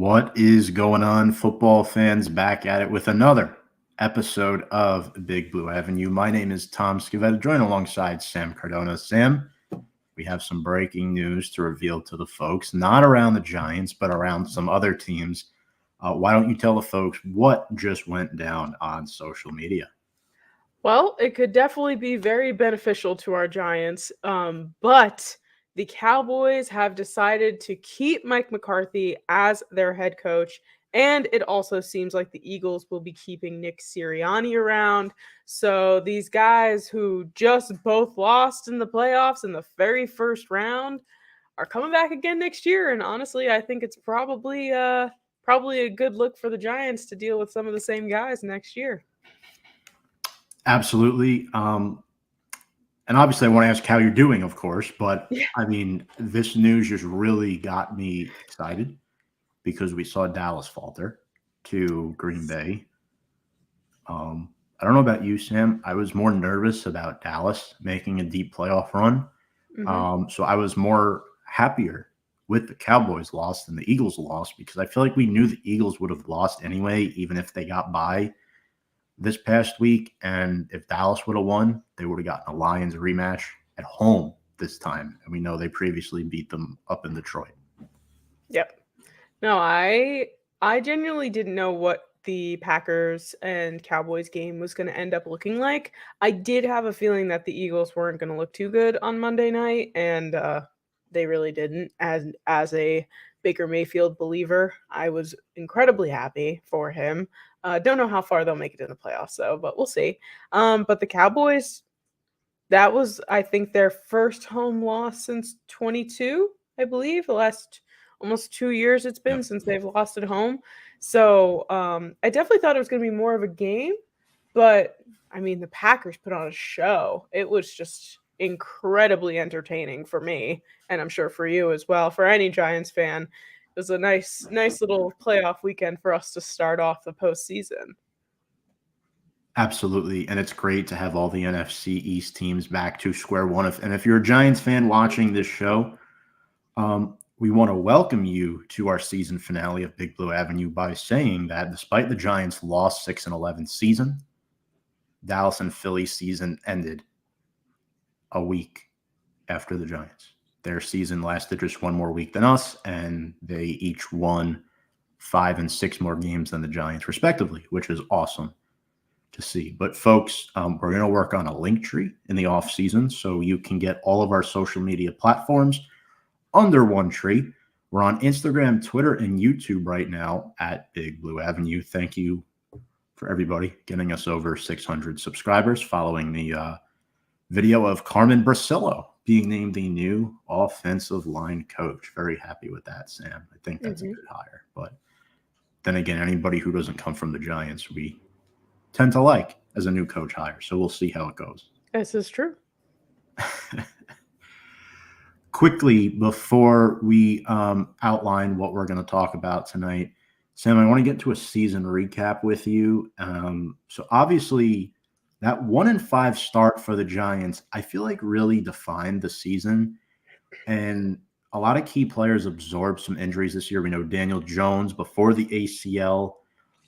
What is going on, football fans? Back at it with another episode of Big Blue Avenue. My name is Tom Scavetta, joined alongside Sam Cardona. Sam, we have some breaking news to reveal to the folks, not around the Giants, but around some other teams. Why don't you tell the folks what just went down on social media? Well, it could definitely be very beneficial to our Giants, but the Cowboys have decided to keep Mike McCarthy as their head coach, and it also seems like the Eagles will be keeping Nick Sirianni around. So these guys who just both lost in the playoffs in the very first round are coming back again next year, and honestly, I think it's probably a good look for the Giants to deal with some of the same guys next year. Absolutely. And obviously, I want to ask how you're doing, of course, but Yeah. I mean, this news just really got me excited because we saw Dallas falter to Green Bay. I don't know about you, Sam. I was more nervous about Dallas making a deep playoff run. So I was more happier with the Cowboys loss than the Eagles loss because I feel like we knew the Eagles would have lost anyway, even if they got by this past week. And if Dallas would have won, they would have gotten a Lions rematch at home this time. And we know they previously beat them up in Detroit. Yep. No, I genuinely didn't know what the Packers and Cowboys game was going to end up looking like. I did have a feeling that the Eagles weren't going to look too good on Monday night, and they really didn't. As a Baker Mayfield believer, I was incredibly happy for him. Don't know how far they'll make it in the playoffs, though, but we'll see. But the Cowboys, that was, I think, their first home loss since 22, I believe. The last almost 2 years it's been since they've lost at home. So I definitely thought it was going to be more of a game. But, I mean, the Packers put on a show. It was just incredibly entertaining for me, and I'm sure for you as well. For any Giants fan, it was a nice little playoff weekend for us to start off the postseason. Absolutely. And it's great to have all the NFC East teams back to square one. And if you're a Giants fan watching this show, we want to welcome you to our season finale of Big Blue Avenue by saying that despite the Giants' lost 6-11 season, Dallas and Philly season ended a week after the Giants. Their season lasted just one more week than us, and they each won 5 and 6 more games than the Giants, respectively, which is awesome to see. But folks, we're going to work on a link tree in the off season so you can get all of our social media platforms under one tree. We're on Instagram, Twitter, and YouTube right now at Big Blue Avenue. Thank you for everybody getting us over 600 subscribers following the video of Carmen Brasillo being named the new offensive line coach. Very happy with that, Sam. I think that's a good hire. But then again, anybody who doesn't come from the Giants, we tend to like as a new coach hire. So we'll see how it goes. This is true. Quickly, before we outline what we're going to talk about tonight, Sam, I want to get to a season recap with you. So obviously, that 1-5 start for the Giants, I feel like really defined the season. And a lot of key players absorbed some injuries this year. We know Daniel Jones, before the ACL,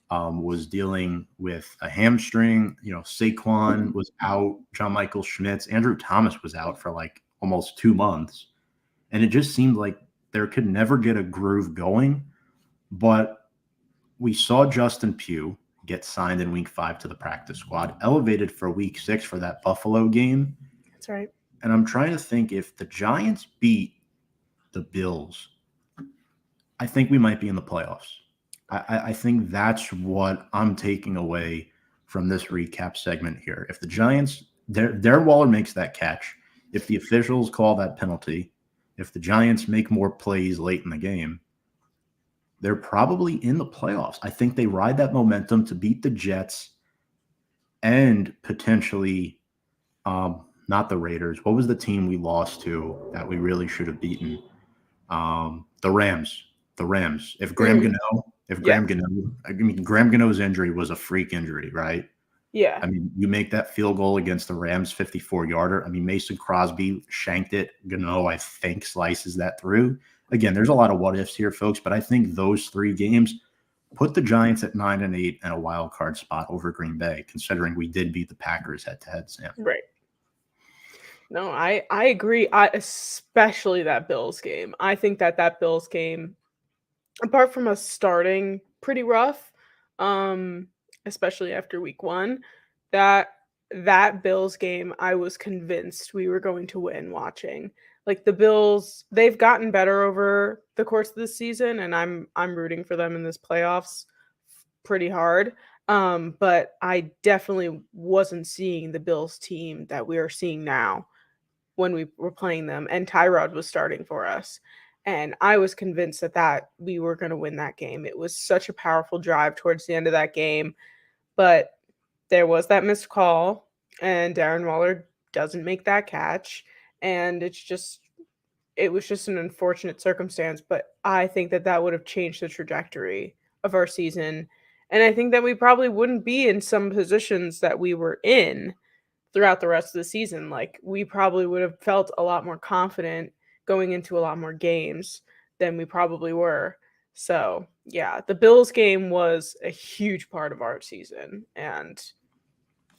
was dealing with a hamstring. Saquon was out. John Michael Schmitz, Andrew Thomas was out for like almost 2 months. And it just seemed like there could never get a groove going. But we saw Justin Pugh get signed in week 5 to the practice squad, elevated for week 6 for that Buffalo game. That's right. And I'm trying to think, if the Giants beat the Bills, I think we might be in the playoffs. I think that's what I'm taking away from this recap segment here. If the Giants, Darren Waller makes that catch, if the officials call that penalty, if the Giants make more plays late in the game, they're probably in the playoffs. I think they ride that momentum to beat the Jets and potentially not the Raiders. What was the team we lost to that we really should have beaten? The Rams. If Graham Gano's injury was a freak injury, right? Yeah. I mean, you make that field goal against the Rams, 54-yarder. I mean, Mason Crosby shanked it. Gano, I think, slices that through. again, there's a lot of what ifs here, folks, but I think those 3 games put the Giants at 9-8 and a wild card spot over Green Bay, considering we did beat the Packers head-to-head, Sam. Right. No, I agree. Especially that Bills game. I think that Bills game, apart from us starting pretty rough, especially after week 1, that Bills game, I was convinced we were going to win watching. Like the Bills, they've gotten better over the course of the season, and I'm rooting for them in this playoffs pretty hard. But I definitely wasn't seeing the Bills team that we are seeing now when we were playing them, and Tyrod was starting for us. And I was convinced that we were going to win that game. It was such a powerful drive towards the end of that game, but there was that missed call, and Darren Waller doesn't make that catch, and it was just an unfortunate circumstance, but I think that would have changed the trajectory of our season, and I think that we probably wouldn't be in some positions that we were in throughout the rest of the season. Like, we probably would have felt a lot more confident going into a lot more games than we probably were. So, yeah, the Bills game was a huge part of our season, and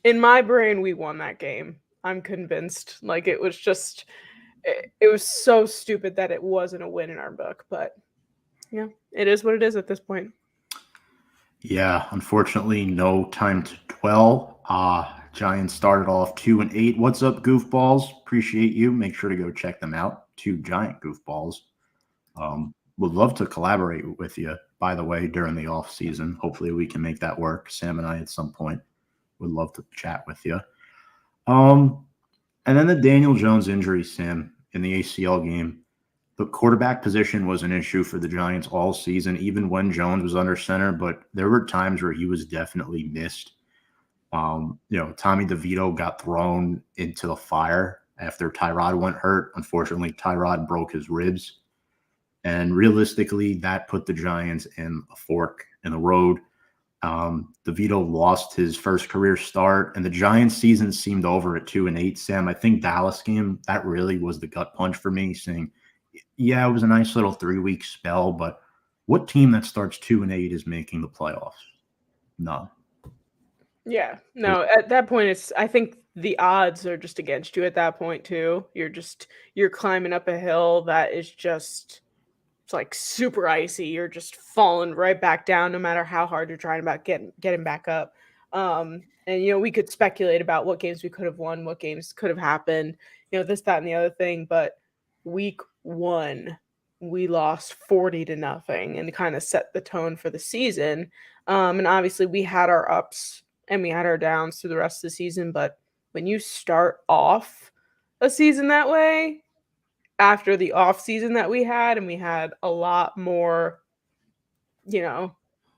in my brain, we won that game. I'm convinced. Like, it was so stupid that it wasn't a win in our book, but yeah, it is what it is at this point. Yeah, unfortunately, no time to dwell. Giants started off 2-8. What's up, goofballs? Appreciate you. Make sure to go check them out. 2 giant goofballs. Would love to collaborate with you, by the way, during the off season. Hopefully we can make that work. Sam and I at some point would love to chat with you. And then the Daniel Jones injury, Sam, in the ACL game. The quarterback position was an issue for the Giants all season, even when Jones was under center, but there were times where he was definitely missed. Tommy DeVito got thrown into the fire after Tyrod went hurt. Unfortunately, Tyrod broke his ribs. And realistically, that put the Giants in a fork in the road. DeVito lost his first career start, and the Giants season seemed over at 2-8. Sam, I think Dallas game, that really was the gut punch for me, saying, yeah, it was a nice little 3-week spell, but what team that starts 2-8 is making the playoffs? None. Yeah, no, at that point, I think the odds are just against you at that point too. You're climbing up a hill that is just, it's like super icy. You're just falling right back down no matter how hard you're trying about getting back up. And we could speculate about what games we could have won, what games could have happened, this, that, and the other thing. But week 1, we lost 40-0 and kind of set the tone for the season. And obviously we had our ups and we had our downs through the rest of the season. But when you start off a season that way, after the off season that we had, and we had a lot more,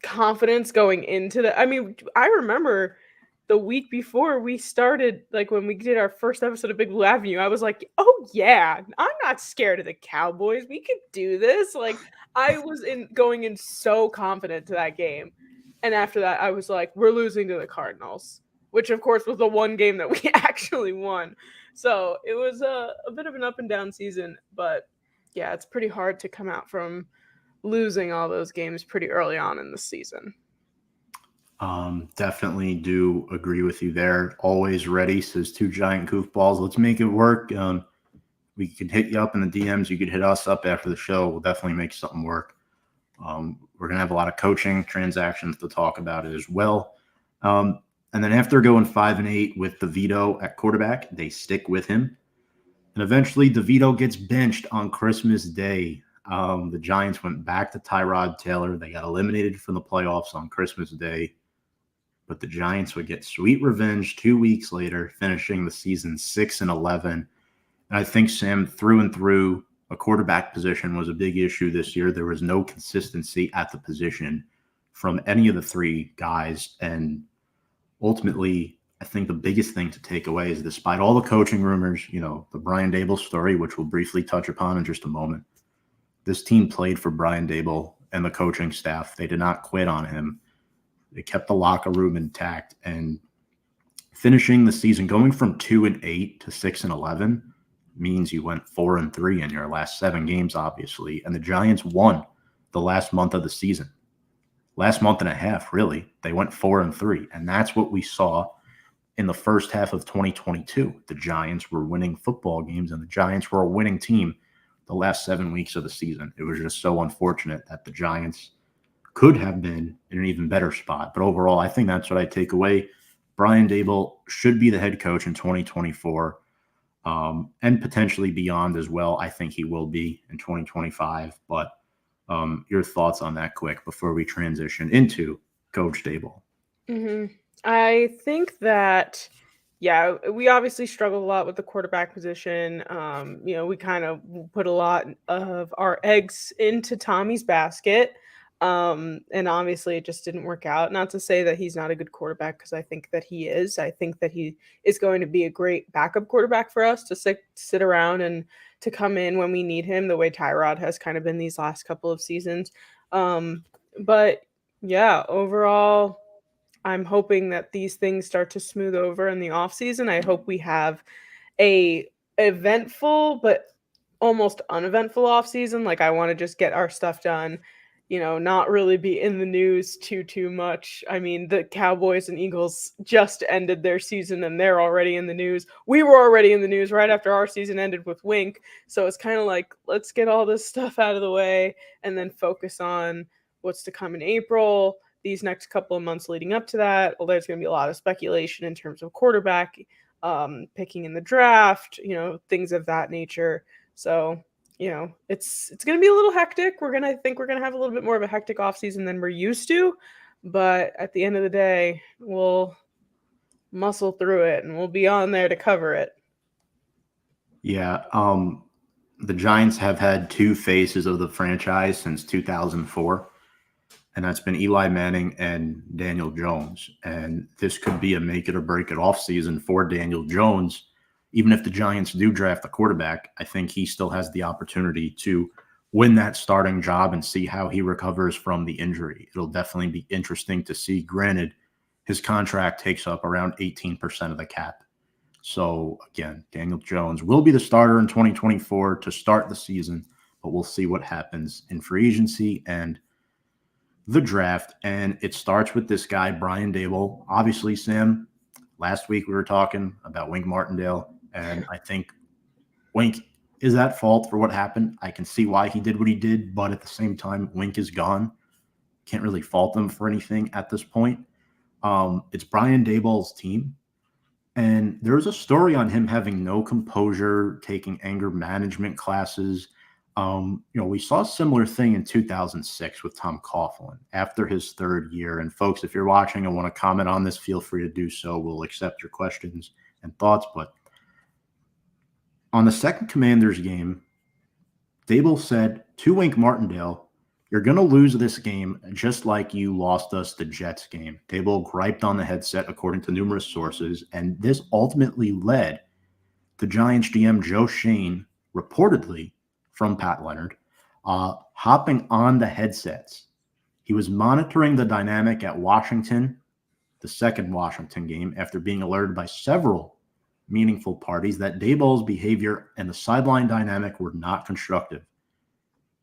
confidence going into I remember the week before we started, like when we did our first episode of Big Blue Avenue, I was like, oh yeah, I'm not scared of the Cowboys. We could do this. Like, I was going in so confident to that game. And after that, I was like, we're losing to the Cardinals, which of course was the one game that we actually won. So it was a bit of an up and down season, but yeah, it's pretty hard to come out from losing all those games pretty early on in the season. Definitely do agree with you there. Always ready, says 2 giant goofballs. Let's make it work. We could hit you up in the DMs. You could hit us up after the show. We'll definitely make something work. We're going to have a lot of coaching transactions to talk about it as well. And then after going 5-8 with DeVito at quarterback, they stick with him. And eventually DeVito gets benched on Christmas Day. The Giants went back to Tyrod Taylor. They got eliminated from the playoffs on Christmas Day. But the Giants would get sweet revenge 2 weeks later, finishing the season 6-11. And I think, Sam, through and through, a quarterback position was a big issue this year. There was no consistency at the position from any of the 3 guys. And ultimately, I think the biggest thing to take away is, despite all the coaching rumors, the Brian Daboll story, which we'll briefly touch upon in just a moment, this team played for Brian Daboll and the coaching staff. They did not quit on him. They kept the locker room intact, and finishing the season, going from 2-8 to 6-11, means you went 4-3 in your last 7 games, obviously. And the Giants won the last month of the season. Last month and a half, really. They went 4-3. And that's what we saw in the first half of 2022. The Giants were winning football games, and the Giants were a winning team the last 7 weeks of the season. It was just so unfortunate that the Giants could have been in an even better spot. But overall, I think that's what I take away. Brian Daboll should be the head coach in 2024 and potentially beyond as well. I think he will be in 2025. But your thoughts on that quick before we transition into Coach Daboll. I think that, yeah, we obviously struggled a lot with the quarterback position. We kind of put a lot of our eggs into Tommy's basket. And obviously it just didn't work out. Not to say that he's not a good quarterback, because I think that he is. I think that he is going to be a great backup quarterback for us to sit around and to come in when we need him, the way Tyrod has kind of been these last couple of seasons. But yeah, overall, I'm hoping that these things start to smooth over in the offseason. I hope we have a eventful but almost uneventful offseason. Like, I want to just get our stuff done, not really be in the news too much. I mean, the Cowboys and Eagles just ended their season and they're already in the news. We were already in the news right after our season ended with Wink. So it's kind of like, let's get all this stuff out of the way and then focus on what's to come in April. These next couple of months leading up to that, well, there's going to be a lot of speculation in terms of quarterback, picking in the draft, things of that nature. So, it's going to be a little hectic. I think we're going to have a little bit more of a hectic offseason than we're used to. But at the end of the day, we'll muscle through it and we'll be on there to cover it. Yeah. The Giants have had 2 faces of the franchise since 2004. And that's been Eli Manning and Daniel Jones. And this could be a make it or break it offseason for Daniel Jones. Even if the Giants do draft a quarterback, I think he still has the opportunity to win that starting job and see how he recovers from the injury. It'll definitely be interesting to see. Granted, his contract takes up around 18% of the cap. So, again, Daniel Jones will be the starter in 2024 to start the season, but we'll see what happens in free agency and the draft. And it starts with this guy, Brian Daboll. Obviously, Sam, last week we were talking about Wink Martindale, and I think Wink is at fault for what happened. I can see why he did what he did, but at the same time, Wink is gone. Can't really fault him for anything at this point. It's Brian Daboll's team. And there's a story on him having no composure, taking anger management classes. We saw a similar thing in 2006 with Tom Coughlin after his 3rd year. And folks, if you're watching and want to comment on this, feel free to do so. We'll accept your questions and thoughts. But on the second Commanders game, Daboll said to Wink Martindale, "You're going to lose this game just like you lost us the Jets game." Daboll griped on the headset, according to numerous sources, and this ultimately led the Giants GM Joe Schoen, reportedly from Pat Leonard, hopping on the headsets. He was monitoring the dynamic at Washington, the second Washington game, after being alerted by several meaningful parties that Daboll's behavior and the sideline dynamic were not constructive.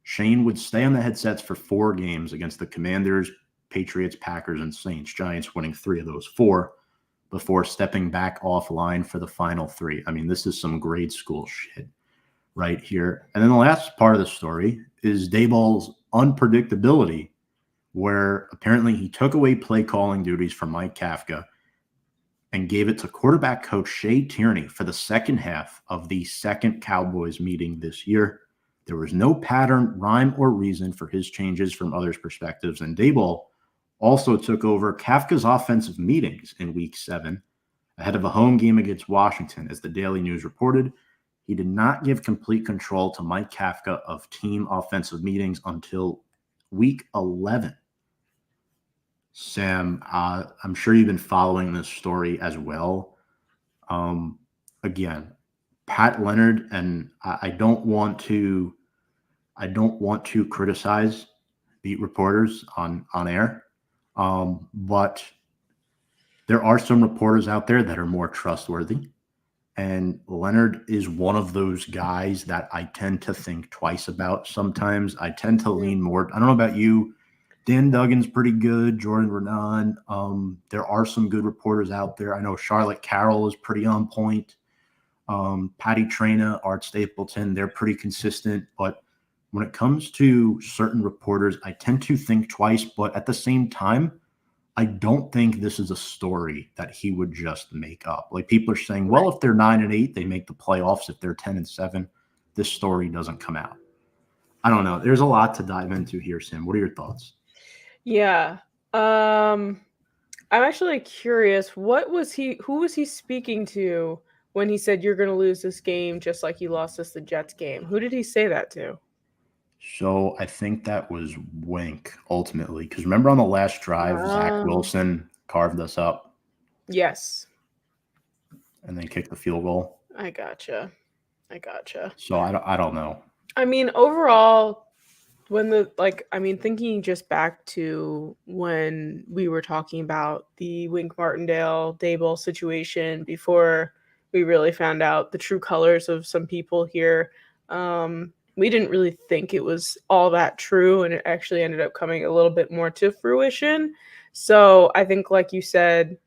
Schoen would stay on the headsets for 4 games against the Commanders, Patriots, Packers, and Saints, Giants winning 3 of those 4 before stepping back offline for the final 3. I mean, this is some grade school shit right here. And then the last part of the story is Daboll's unpredictability, where apparently he took away play calling duties from Mike Kafka and gave it to quarterback coach Shea Tierney for the second half of the second Cowboys meeting this year. There was no pattern, rhyme, or reason for his changes from others' perspectives. And Daboll also took over Kafka's offensive meetings in Week 7 ahead of a home game against Washington. As the Daily News reported, he did not give complete control to Mike Kafka of team offensive meetings until Week 11. Sam, I'm sure you've been following this story as well. Again, Pat Leonard, and I don't want to criticize beat reporters on air, but there are some reporters out there that are more trustworthy. And Leonard is one of those guys that I tend to think twice about sometimes. I tend to lean more. I don't know about you. Dan Duggan's pretty good. Jordan Renan. There are some good reporters out there. I know Charlotte Carroll is pretty on point. Patty Traina, Art Stapleton, they're pretty consistent. But when it comes to certain reporters, I tend to think twice. But at the same time, I don't think this is a story that he would just make up. Like people are saying, well, if they're 9-8, they make the playoffs. If they're 10-7, this story doesn't come out. I don't know. There's a lot to dive into here, Sam. What are your thoughts? Yeah. I'm actually curious. Who was he speaking to when he said you're going to lose this game just like you lost us the Jets game? Who did he say that to? So I think that was Wink ultimately. Because remember on the last drive, Zach Wilson carved us up. Yes. And then kicked the field goal. I gotcha. So I don't know. I mean, overall, thinking just back to when we were talking about the Wink Martindale Daboll situation before we really found out the true colors of some people here, we didn't really think it was all that true, and it actually ended up coming a little bit more to fruition. So I think, like you said,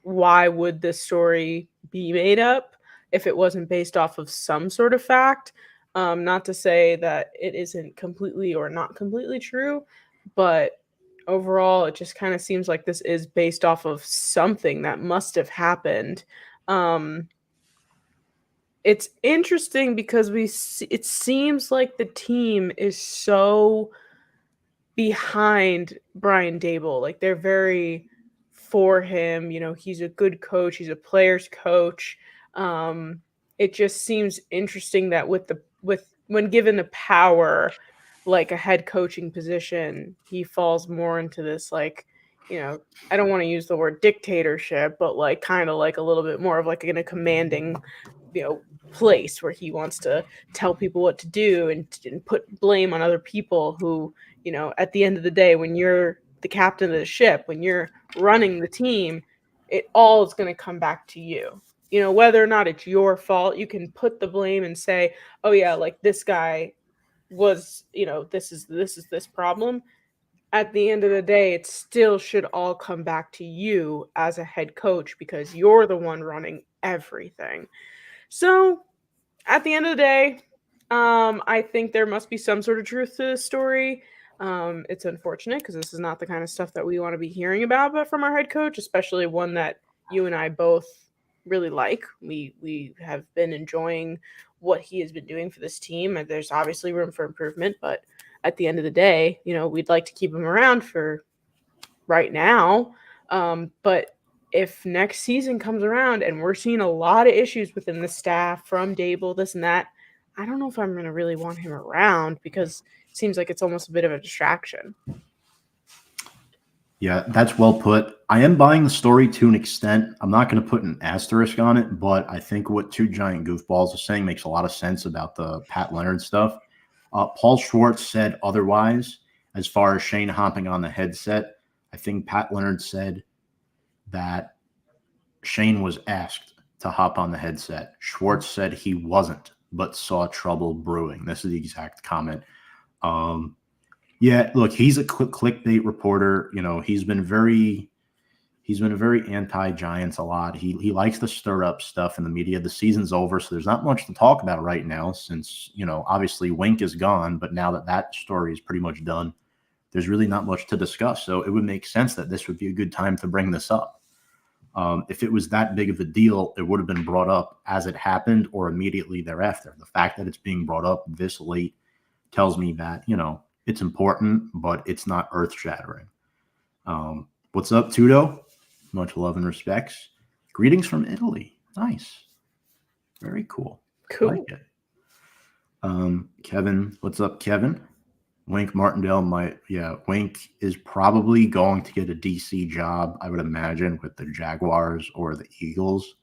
why would this story be made up if it wasn't based off of some sort of fact? Not to say that it isn't completely or not completely true, but overall, it just kind of seems like this is based off of something that must have happened. It's interesting because it seems like the team is so behind Brian Daboll. Like they're very for him. You know, he's a good coach. He's a player's coach. It just seems interesting that when given the power, like a head coaching position, he falls more into this, like, you know, I don't want to use the word dictatorship, but like kind of like a little bit more of like in a commanding, you know, place where he wants to tell people what to do and put blame on other people who, you know, at the end of the day, when you're the captain of the ship, when you're running the team, it all is going to come back to you. You know, whether or not it's your fault, you can put the blame and say, oh yeah, like this guy was, you know, this is this problem. At the end of the day, it still should all come back to you as a head coach because you're the one running everything. So at the end of the day, I think there must be some sort of truth to this story. It's unfortunate because this is not the kind of stuff that we want to be hearing about, but from our head coach, especially one that you and I both really like. We have been enjoying what he has been doing for this team, and there's obviously room for improvement, but at the end of the day, you know, we'd like to keep him around for right now. But if next season comes around and we're seeing a lot of issues within the staff from Daboll, this and that, I don't know if I'm going to really want him around because it seems like it's almost a bit of a distraction. Yeah, that's well put. I am buying the story to an extent. I'm not going to put an asterisk on it, but I think what two giant goofballs are saying makes a lot of sense about the Pat Leonard stuff. Paul Schwartz said otherwise as far as Shane hopping on the headset. I think Pat Leonard said that Shane was asked to hop on the headset. Schwartz said he wasn't, but saw trouble brewing. This is the exact comment. Yeah, look, he's a clickbait reporter. You know, he's been very anti-Giants a lot. He likes to stir up stuff in the media. The season's over, so there's not much to talk about right now since, you know, obviously Wink is gone, but now that story is pretty much done, there's really not much to discuss. So it would make sense that this would be a good time to bring this up. If it was that big of a deal, it would have been brought up as it happened or immediately thereafter. The fact that it's being brought up this late tells me that, you know, it's important, but it's not earth-shattering. What's up, Tudo? Much love and respects. Greetings from Italy. Nice. Very cool. Cool. I like it. Kevin, what's up, Kevin? Wink Martindale Wink is probably going to get a DC job, I would imagine, with the Jaguars or the Eagles.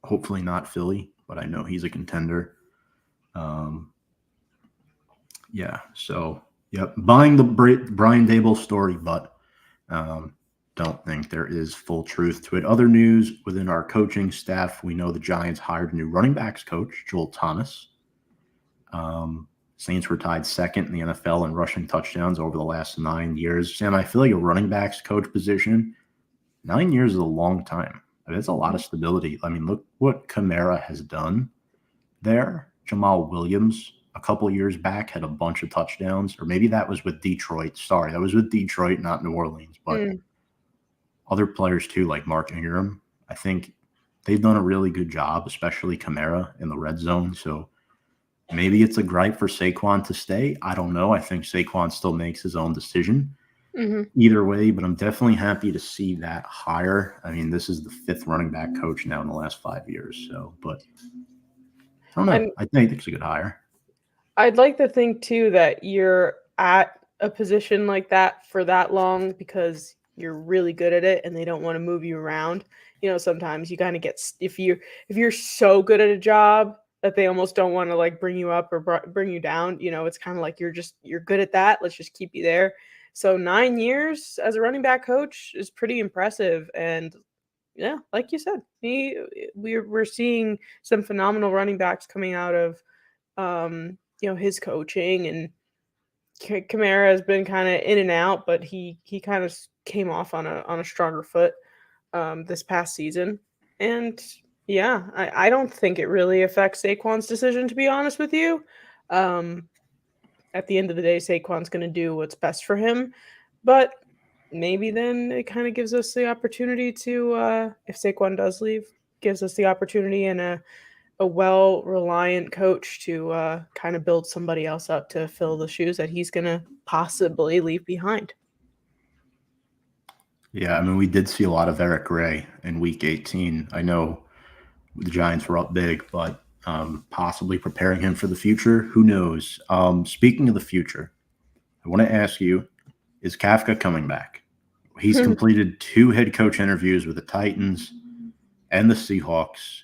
Hopefully not Philly, but I know he's a contender. Yeah, so, yep, buying the Brian Daboll story, but don't think there is full truth to it. Other news within our coaching staff, we know the Giants hired a new running backs coach, Joel Thomas. Saints were tied second in the NFL in rushing touchdowns over the last 9 years. Sam, I feel like a running backs coach position, 9 years is a long time. I mean, it's a lot of stability. I mean, look what Kamara has done there. Jamal Williams, a couple years back, had a bunch of touchdowns, or maybe that was with Detroit. Sorry, that was with Detroit, not New Orleans. But other players too, like Mark Ingram, I think they've done a really good job, especially Kamara in the red zone. So maybe it's a gripe for Saquon to stay. I don't know. I think Saquon still makes his own decision. Either way, but I'm definitely happy to see that hire. I mean, this is the 5th running back coach now in the last 5 years. So, but I don't know. I think it's a good hire. I'd like to think too that you're at a position like that for that long because you're really good at it and they don't want to move you around. You know, sometimes you kind of get, if you're so good at a job that they almost don't want to like bring you up or bring you down, you know, it's kind of like you're good at that. Let's just keep you there. So 9 years as a running back coach is pretty impressive. And yeah, like you said, we're seeing some phenomenal running backs coming out of, you know, his coaching, and Kamara has been kind of in and out, but he kind of came off on a stronger foot this past season. And yeah, I don't think it really affects Saquon's decision, to be honest with you. At the end of the day, Saquon's going to do what's best for him, but maybe then it kind of gives us the opportunity to, if Saquon does leave, gives us the opportunity and a well-reliant coach to kind of build somebody else up to fill the shoes that he's going to possibly leave behind. Yeah, I mean, we did see a lot of Eric Gray in Week 18. I know the Giants were up big, but possibly preparing him for the future. Who knows? Speaking of the future, I want to ask you, is Kafka coming back? He's completed 2 head coach interviews with the Titans and the Seahawks.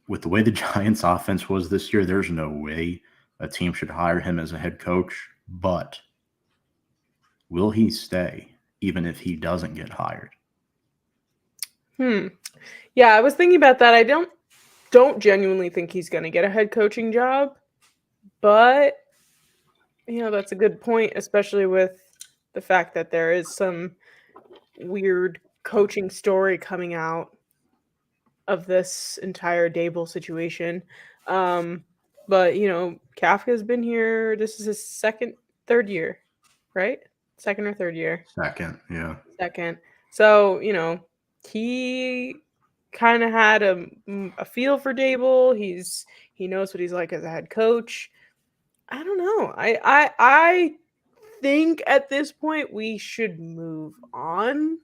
With the way the Giants' offense was this year, there's no way a team should hire him as a head coach. But will he stay even if he doesn't get hired? Yeah, I was thinking about that. I don't genuinely think he's going to get a head coaching job, but you know, that's a good point, especially with the fact that there is some weird coaching story coming out of this entire Daboll situation. But you know, Kafka's been here. This is his third year, right? Second or third year? Second, yeah. Second. So, you know, he kind of had a feel for Daboll. He knows what he's like as a head coach. I don't know. I think at this point we should move on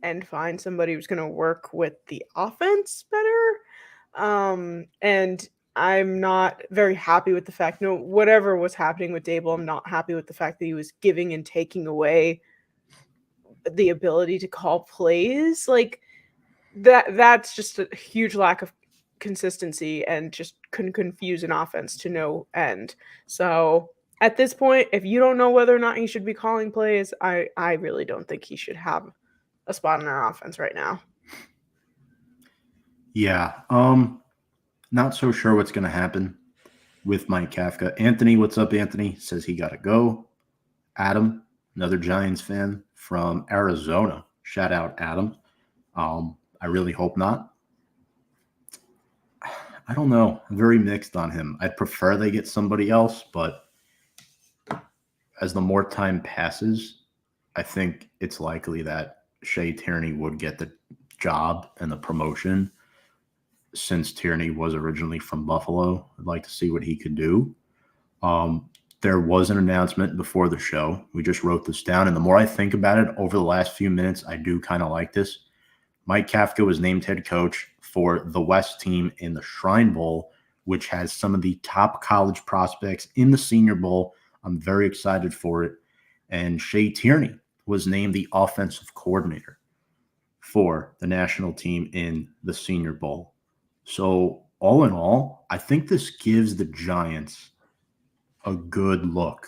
and find somebody who's going to work with the offense better. And I'm not very happy with the fact, whatever was happening with Daboll, I'm not happy with the fact that he was giving and taking away the ability to call plays. Like that's just a huge lack of consistency and just can confuse an offense to no end. So at this point, if you don't know whether or not he should be calling plays, I really don't think he should have a spot in our offense right now. Yeah. Not so sure what's going to happen with Mike Kafka. Anthony, what's up, Anthony? Says he got to go. Adam, another Giants fan from Arizona. Shout out, Adam. I really hope not. I don't know. I'm very mixed on him. I'd prefer they get somebody else, but as the more time passes, I think it's likely that Shea Tierney would get the job and the promotion. Since Tierney was originally from Buffalo, I'd like to see what he could do. There was an announcement before the show. We just wrote this down, and the more I think about it over the last few minutes, I do kind of like this. Mike Kafka was named head coach for the West team in the Shrine Bowl, which has some of the top college prospects in the Senior Bowl. I'm very excited for it. And Shea Tierney was named the offensive coordinator for the national team in the Senior Bowl. So all in all, I think this gives the Giants a good look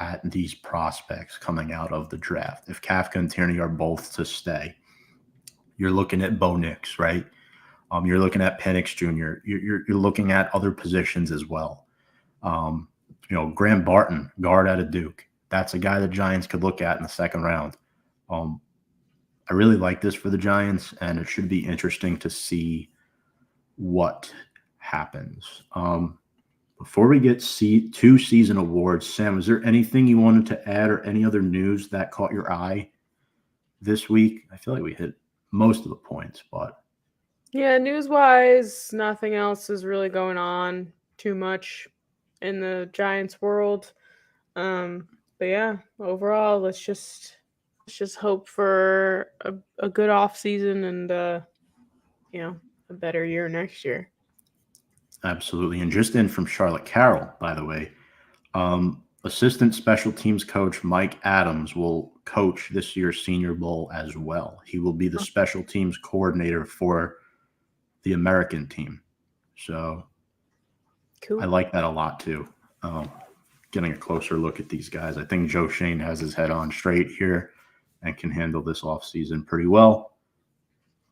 at these prospects coming out of the draft, if Kafka and Tierney are both to stay, you're looking at Bo Nix, right? You're looking at Penix Jr. You're looking at other positions as well. Graham Barton, guard out of Duke. That's a guy the Giants could look at in the second round. I really like this for the Giants, and it should be interesting to see what happens. Before we get to season awards, Sam, is there anything you wanted to add or any other news that caught your eye this week? I feel like we hit most of the points, but yeah, news-wise, nothing else is really going on too much in the Giants world. But yeah, overall, let's just hope for a good off season and a better year next year. Absolutely. And just in from Charlotte Carroll, by the way, assistant special teams coach Mike Adams will coach this year's Senior Bowl as well. He will be the special teams coordinator for the American team. So cool. I like that a lot too. Getting a closer look at these guys. I think Joe Shane has his head on straight here and can handle this offseason pretty well.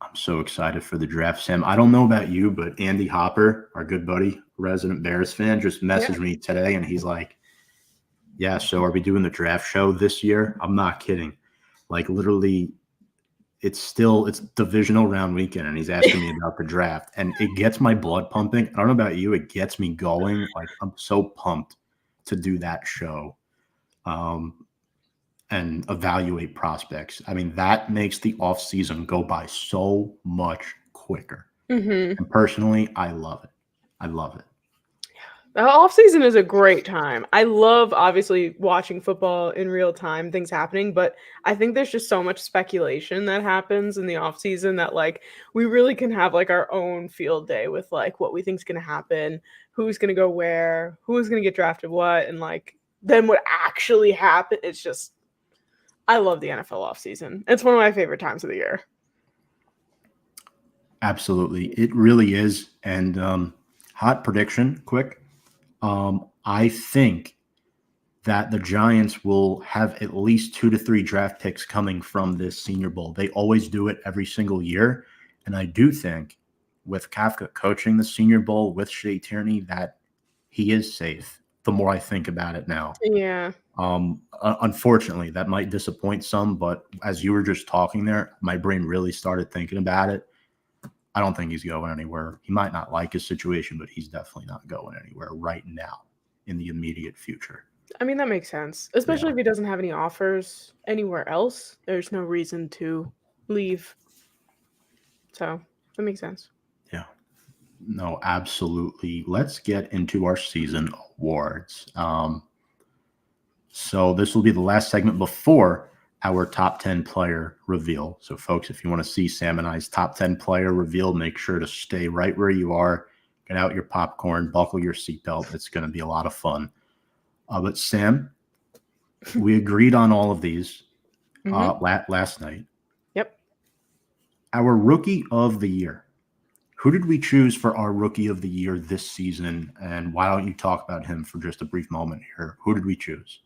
I'm so excited for the draft, Sam. I don't know about you, but Andy Hopper, our good buddy, resident Bears fan, just messaged me today, and he's like, yeah, so are we doing the draft show this year? I'm not kidding. Like, literally, it's divisional round weekend, and he's asking me about the draft, and it gets my blood pumping. I don't know about you. It gets me going. Like, I'm so pumped to do that show. And evaluate prospects. I mean, that makes the offseason go by so much quicker. Mm-hmm. And personally, I love it. I love it. The offseason is a great time. I love, obviously, watching football in real time, things happening, but I think there's just so much speculation that happens in the offseason that, like, we really can have, like, our own field day with, like, what we think is going to happen, who's going to go where, who's going to get drafted what, and, like, then what actually happened. It's just, I love the NFL offseason. It's one of my favorite times of the year. Absolutely. It really is. And hot prediction, quick. I think that the Giants will have at least 2 to 3 draft picks coming from this Senior Bowl. They always do it every single year. And I do think with Kafka coaching the Senior Bowl with Shea Tierney that he is safe. The more I think about it now. Yeah. Unfortunately, that might disappoint some, but as you were just talking there, my brain really started thinking about it. I don't think he's going anywhere. He might not like his situation, but he's definitely not going anywhere right now in the immediate future. I mean, that makes sense, especially if he doesn't have any offers anywhere else. There's no reason to leave. So that makes sense. Yeah. No, absolutely. Let's get into our season awards. So this will be the last segment before our top 10 player reveal. So, folks, if you want to see Sam and I's top 10 player reveal, make sure to stay right where you are. Get out your popcorn, buckle your seatbelt. It's going to be a lot of fun. But, Sam, we agreed on all of these last night. Yep. Our rookie of the year. Who did we choose for our rookie of the year this season? And why don't you talk about him for just a brief moment here? Who did we choose?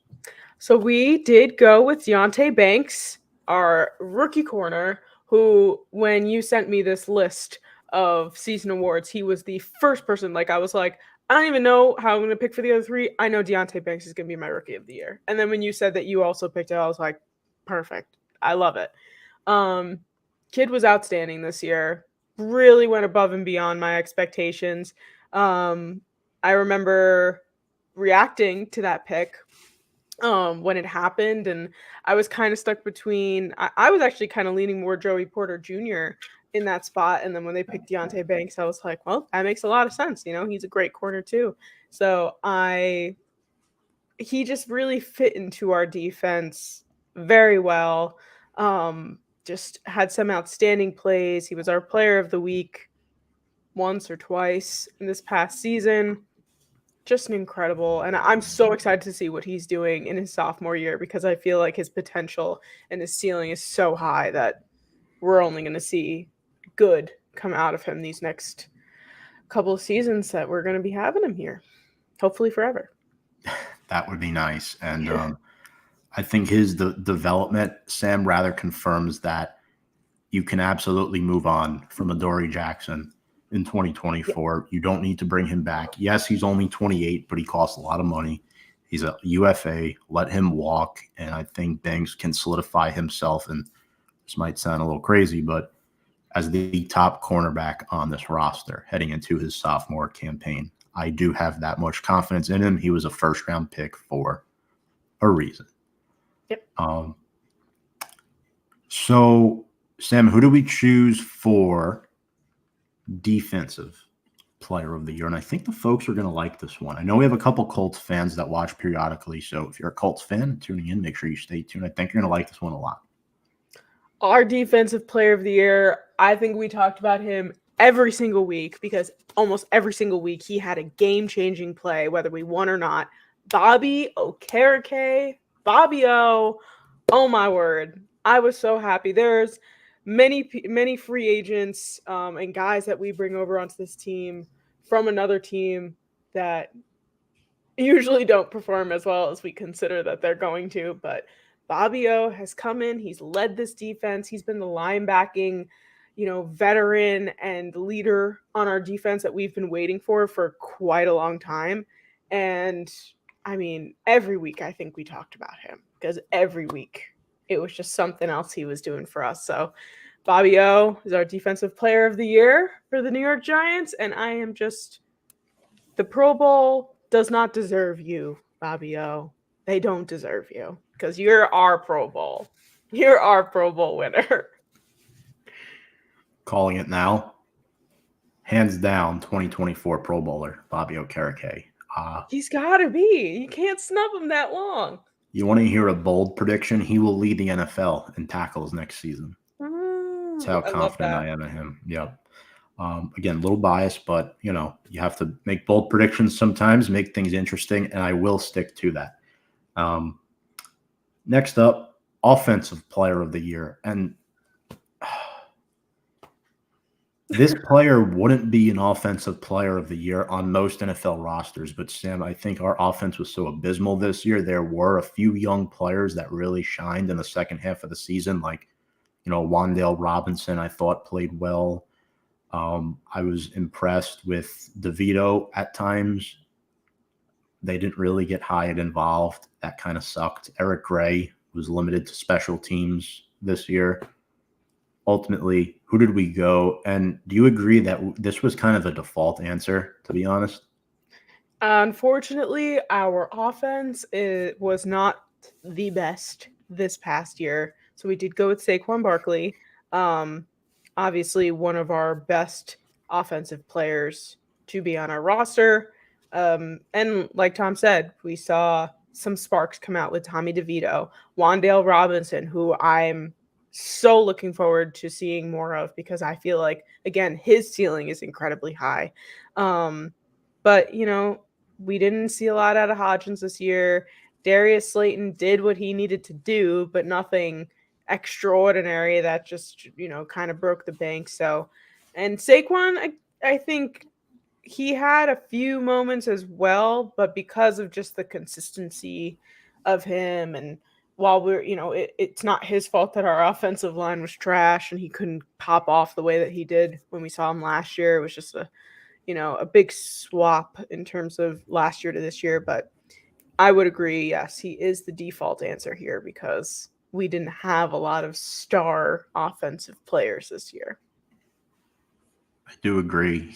So we did go with Deonte Banks, our rookie corner, who, when you sent me this list of season awards, he was the first person. Like, I was like, I don't even know how I'm going to pick for the other 3. I know Deonte Banks is going to be my rookie of the year. And then when you said that you also picked it, I was like, perfect. I love it. Kid was outstanding this year. Really went above and beyond my expectations. I remember reacting to that pick when it happened, and I was kind of stuck between. I was actually kind of leaning more Joey Porter Jr. in that spot, and then when they picked Deonte Banks, I was like, well, that makes a lot of sense. You know, he's a great corner too. So he just really fit into our defense very well. Just had some outstanding plays. He was our player of the week once or twice in this past season. Just an incredible. And I'm so excited to see what he's doing in his sophomore year because I feel like his potential and his ceiling is so high that we're only going to see good come out of him these next couple of seasons that we're going to be having him here. Hopefully forever. That would be nice. And I think his development, Sam, rather confirms that you can absolutely move on from Adoree Jackson in 2024. You don't need to bring him back. Yes, he's only 28, but he costs a lot of money. He's a UFA. Let him walk. And I think Banks can solidify himself. And this might sound a little crazy, but as the top cornerback on this roster heading into his sophomore campaign, I do have that much confidence in him. He was a first-round pick for a reason. Yep. So, Sam, who do we choose for defensive player of the year? And I think the folks are going to like this one. I know we have a couple Colts fans that watch periodically. So if you're a Colts fan tuning in, make sure you stay tuned. I think you're going to like this one a lot. Our defensive player of the year, I think we talked about him every single week because almost every single week he had a game-changing play, whether we won or not. Bobby Okereke, Bobby O. Oh, my word. I was so happy. There's many free agents and guys that we bring over onto this team from another team that usually don't perform as well as we consider that they're going to, but Bobby O has come in. He's led this defense. He's been the linebacking, veteran and leader on our defense that we've been waiting for quite a long time. And I mean, every week I think we talked about him because every week it was just something else he was doing for us. So Bobby O is our defensive player of the year for the New York Giants. And I am just, the Pro Bowl does not deserve you, Bobby O. They don't deserve you because you're our Pro Bowl. You're our Pro Bowl winner. Calling it now. Hands down, 2024 Pro Bowler, Bobby Okereke. He's got to be. You can't snub him that long. You want to hear a bold prediction? He will lead the NFL in tackles next season. That's how confident I am in him. Yep. Again, a little biased, but, you have to make bold predictions sometimes, make things interesting, and I will stick to that. Next up, offensive player of the year. And this player wouldn't be an offensive player of the year on most NFL rosters, but Sam, I think our offense was so abysmal this year. There were a few young players that really shined in the second half of the season, like, Wan'Dale Robinson, I thought played well. I was impressed with DeVito at times. They didn't really get Hyatt involved. That kind of sucked. Eric Gray was limited to special teams this year. Ultimately, who did we go? And do you agree that this was kind of a default answer, to be honest? Unfortunately, our offense was not the best this past year. So we did go with Saquon Barkley. Obviously, one of our best offensive players to be on our roster. And like Tom said, we saw some sparks come out with Tommy DeVito, Wan'Dale Robinson, who I'm so looking forward to seeing more of because I feel like, again, his ceiling is incredibly high. But, we didn't see a lot out of Hodgins this year. Darius Slayton did what he needed to do, but nothing extraordinary that just, kind of broke the bank. So, and Saquon, I think he had a few moments as well, but because of just the consistency of him and while we're, it's not his fault that our offensive line was trash and he couldn't pop off the way that he did when we saw him last year. It was just a big swap in terms of last year to this year. But I would agree, yes, he is the default answer here because we didn't have a lot of star offensive players this year. I do agree.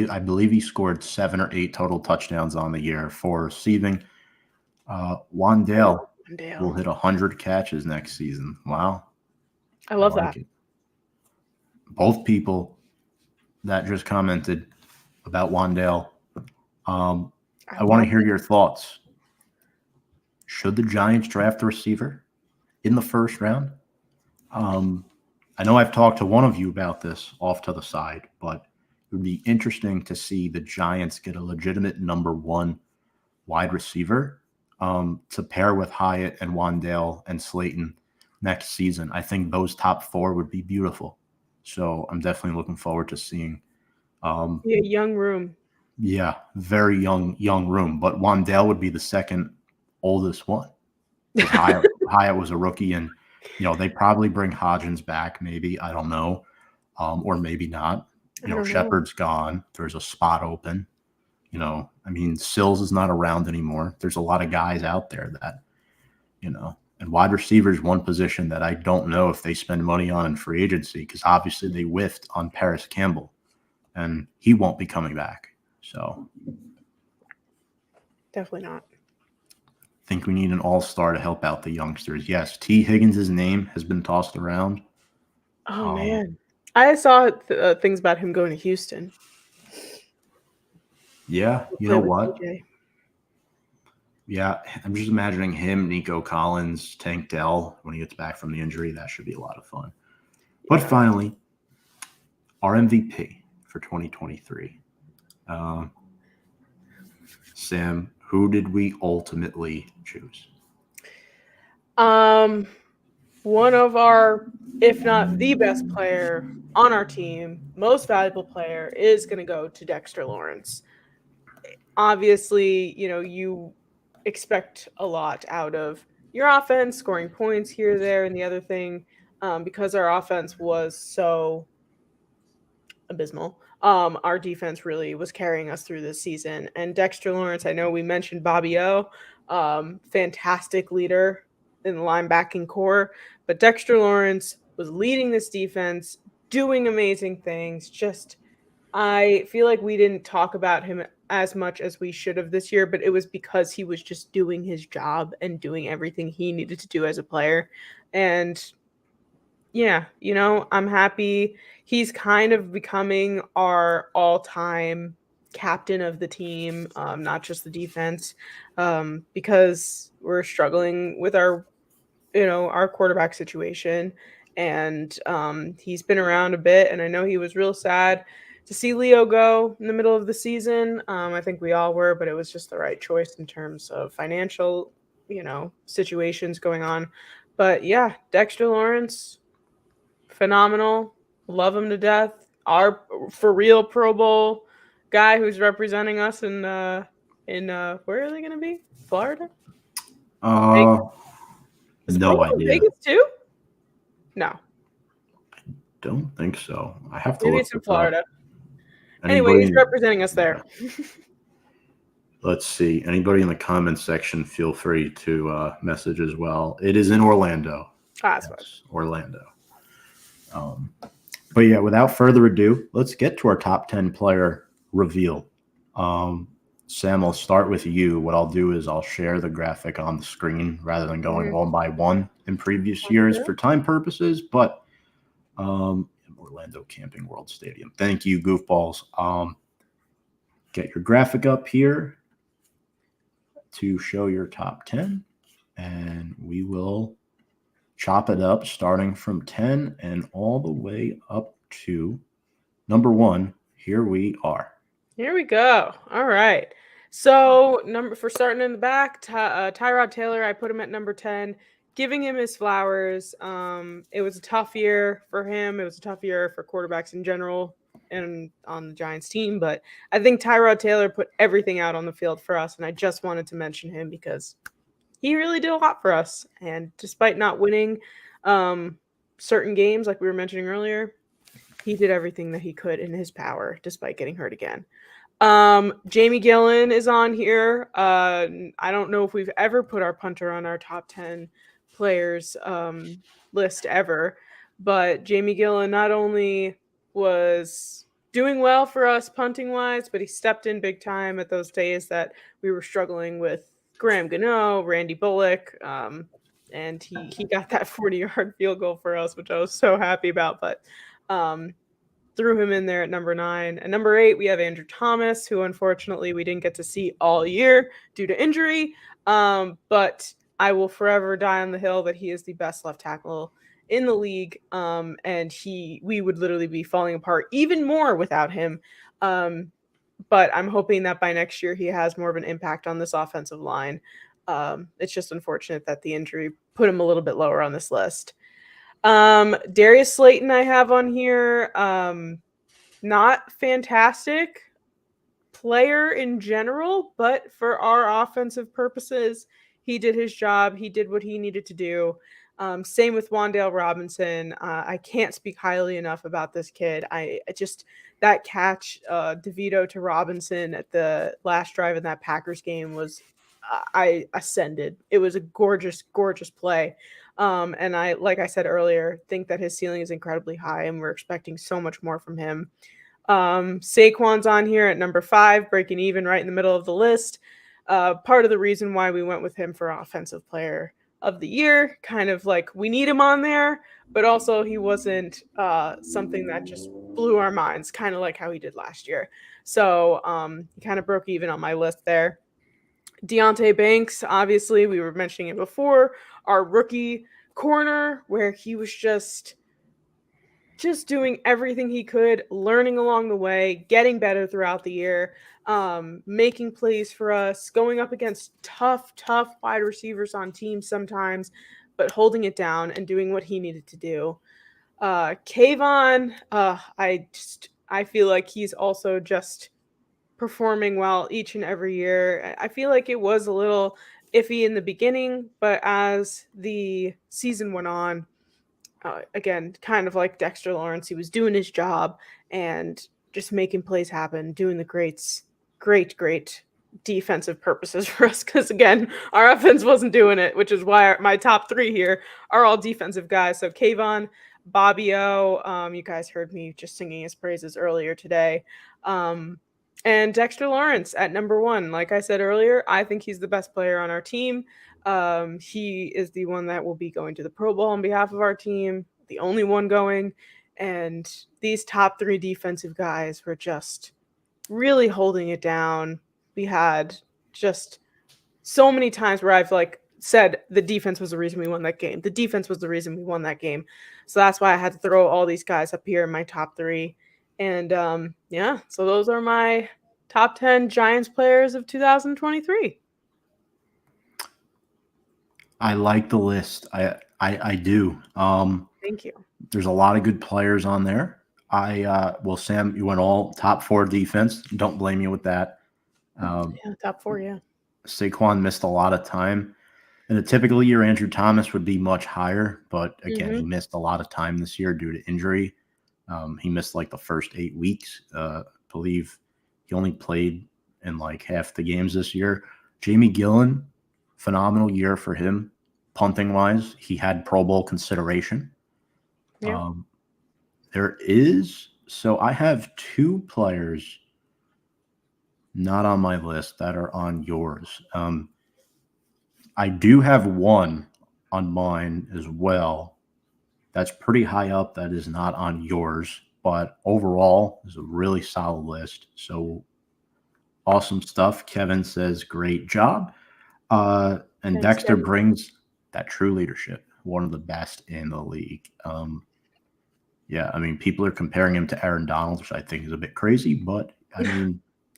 I believe he scored 7 or 8 total touchdowns on the year for receiving. Wan'Dale will hit 100 catches next season. Wow. I love that. Both people that just commented about Wan'Dale. I want to hear your thoughts. Should the Giants draft a receiver in the first round? I know I've talked to one of you about this off to the side, but it would be interesting to see the Giants get a legitimate number 1 wide receiver to pair with Hyatt and Wan'Dale and Slayton next season. I think those top 4 would be beautiful. So I'm definitely looking forward to seeing. Young room. Yeah, very young room. But Wan'Dale would be the second oldest one. Hyatt was a rookie, and they probably bring Hodgins back. Maybe, I don't know, or maybe not. Shepard's gone. There's a spot open. Sills is not around anymore. There's a lot of guys out there that, and wide receiver is one position that I don't know if they spend money on in free agency, because obviously they whiffed on Paris Campbell, and he won't be coming back. So definitely not. I think we need an all-star to help out the youngsters. Yes, T. Higgins' name has been tossed around. Oh, man. I saw things about him going to Houston. Yeah, you know what? DJ. Yeah, I'm just imagining him, Nico Collins, Tank Dell when he gets back from the injury. That should be a lot of fun. But finally, our MVP for 2023. Sam, who did we ultimately choose? One of our, if not the best player on our team, most valuable player, is going to go to Dexter Lawrence. Obviously, you expect a lot out of your offense, scoring points here, there, and the other thing, because our offense was so abysmal. Our defense really was carrying us through this season. And Dexter Lawrence, I know we mentioned Bobby O, fantastic leader in the linebacking core, but Dexter Lawrence was leading this defense, doing amazing things. I feel like we didn't talk about him as much as we should have this year, but it was because he was just doing his job and doing everything he needed to do as a player. And yeah, I'm happy. He's kind of becoming our all-time captain of the team, not just the defense, because we're struggling with our quarterback situation. And he's been around a bit, and I know he was real sad to see Leo go in the middle of the season. I think we all were, but it was just the right choice in terms of financial, situations going on. But yeah, Dexter Lawrence, phenomenal. Love him to death. Our for real Pro Bowl guy who's representing us in where are they going to be? Florida? No idea. Vegas too? No. I don't think so. I have to Maybe look. It's in Florida. Anybody Anyway, he's representing us there. Let's see. Anybody in the comments section, feel free to message as well. It is in Orlando. That's right. Orlando. But yeah, without further ado, let's get to our top 10 player reveal. Sam, I'll start with you. What I'll do is I'll share the graphic on the screen rather than going one by one in previous years for time purposes. But Orlando Camping World Stadium. Thank you, goofballs. Get your graphic up here to show your top 10, and we will chop it up starting from 10 and all the way up to number 1. Here we are. Here we go. All right. So for starting in the back, Tyrod Taylor, I put him at number 10, giving him his flowers. It was a tough year for him. It was a tough year for quarterbacks in general and on the Giants team. But I think Tyrod Taylor put everything out on the field for us. And I just wanted to mention him because he really did a lot for us. And despite not winning certain games, like we were mentioning earlier, he did everything that he could in his power, despite getting hurt again. Jamie Gillen is on here. I don't know if we've ever put our punter on our top 10 players list ever, but Jamie Gillen not only was doing well for us punting wise, but he stepped in big time at those days that we were struggling with Graham Gano, Randy Bullock, and he got that 40-yard field goal for us, which I was so happy about. But threw him in there at number 9. And number 8, we have Andrew Thomas, who unfortunately we didn't get to see all year due to injury. But I will forever die on the hill that he is the best left tackle in the league. And we would literally be falling apart even more without him. But I'm hoping that by next year he has more of an impact on this offensive line. It's just unfortunate that the injury put him a little bit lower on this list. Darius Slayton I have on here. Not fantastic player in general, but for our offensive purposes, He did his job. He did what he needed to do. Same with Wan'Dale Robinson. I can't speak highly enough about this kid. I just that catch, DeVito to Robinson at the last drive in that Packers game was, I ascended. It was a gorgeous, gorgeous play. And I, like I said earlier, think that his ceiling is incredibly high, and we're expecting so much more from him. Saquon's on here at number 5, breaking even right in the middle of the list. Part of the reason why we went with him for Offensive Player of the Year, kind of like we need him on there, but also he wasn't something that just blew our minds, kind of like how he did last year. So he kind of broke even on my list there. Deontay Banks, obviously, we were mentioning it before, our rookie corner, where he was just doing everything he could, learning along the way, getting better throughout the year, making plays for us, going up against tough wide receivers on teams sometimes, but holding it down and doing what he needed to do. Kayvon, I feel like he's also just performing well each and every year. I feel like it was a little iffy in the beginning, but as the season went on, again, kind of like Dexter Lawrence, he was doing his job and just making plays happen, doing the great defensive purposes for us. Because again, our offense wasn't doing it, which is why my top 3 here are all defensive guys. So Kayvon, Bobby O, you guys heard me just singing his praises earlier today. And Dexter Lawrence at number 1. Like I said earlier, I think he's the best player on our team. He is the one that will be going to the Pro Bowl on behalf of our team, the only one going. And these top 3 defensive guys were just really holding it down. We had just so many times where I've said the defense was the reason we won that game. The defense was the reason we won that game. So that's why I had to throw all these guys up here in my top 3. And so those are my top 10 Giants players of 2023. I like the list. I do. Thank you. There's a lot of good players on there. Sam, you went all top 4 defense. Don't blame you with that. Top 4, yeah. Saquon missed a lot of time. In a typical year, Andrew Thomas would be much higher, but again, he missed a lot of time this year due to injury. He missed the first 8 weeks. I believe he only played in half the games this year. Jamie Gillen, phenomenal year for him. Punting wise, he had Pro Bowl consideration. Yeah. So I have 2 players not on my list that are on yours. I do have one on mine as well. That's pretty high up. That is not on yours, but overall is a really solid list. So awesome stuff. Kevin says, great job. And Thanks, Dexter Kevin. brings that true leadership, one of the best in the league. People are comparing him to Aaron Donald, which I think is a bit crazy, but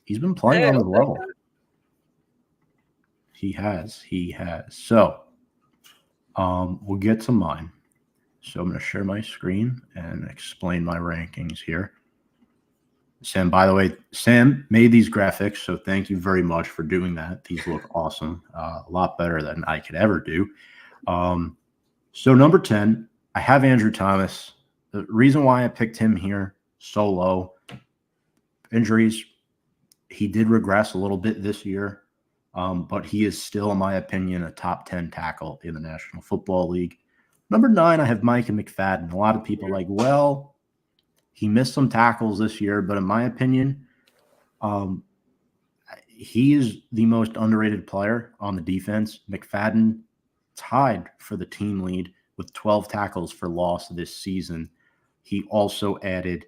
he's been playing on the level. He has. So we'll get to mine. So I'm going to share my screen and explain my rankings here. Sam, by the way, Sam made these graphics, so thank you very much for doing that. These look awesome, a lot better than I could ever do. So number 10, I have Andrew Thomas. The reason why I picked him here so low, injuries, he did regress a little bit this year, but he is still, in my opinion, a top 10 tackle in the National Football League. Number 9, I have Micah McFadden. A lot of people are like, well, he missed some tackles this year, but in my opinion, he is the most underrated player on the defense. McFadden tied for the team lead with 12 tackles for loss this season. He also added